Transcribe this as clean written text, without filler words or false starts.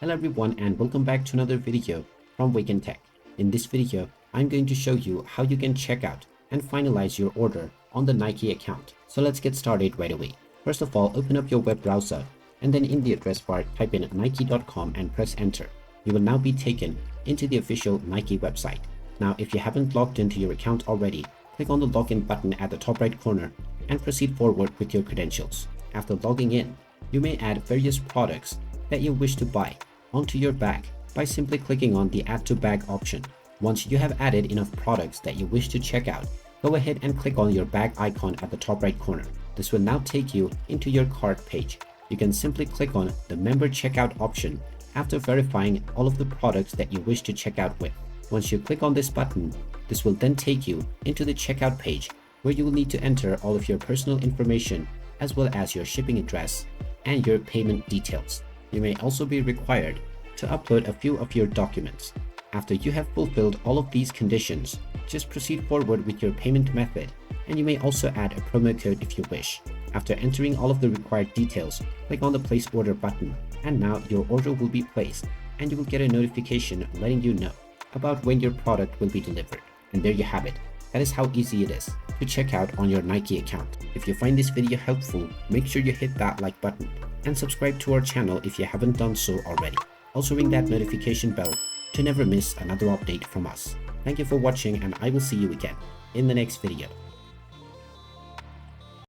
Hello everyone and welcome back to another video from Wake&Tech. In this video, I'm going to show you how you can check out and finalize your order on the Nike account. So let's get started right away. First of all, open up your web browser and then in the address bar type in nike.com and press enter. You will now be taken into the official Nike website. Now if you haven't logged into your account already, click on the login button at the top right corner and proceed forward with your credentials. After logging in, you may add various products that you wish to buy onto your bag by simply clicking on the add to bag option. Once you have added enough products that you wish to check out, go ahead and click on your bag icon at the top right corner. This will now take you into your cart page. You can simply click on the member checkout option after verifying all of the products that you wish to check out with. Once you click on this button, this will then take you into the checkout page where you will need to enter all of your personal information as well as your shipping address and your payment details. You may also be required to upload a few of your documents. After you have fulfilled all of these conditions, just proceed forward with your payment method, and you may also add a promo code if you wish. After entering all of the required details, click on the place order button, and now your order will be placed and you will get a notification letting you know about when your product will be delivered. And there you have it. That is how easy it is to check out on your Nike account. If you find this video helpful, make sure you hit that like button and subscribe to our channel if you haven't done so already. Also ring that notification bell to never miss another update from us. Thank you for watching and I will see you again in the next video.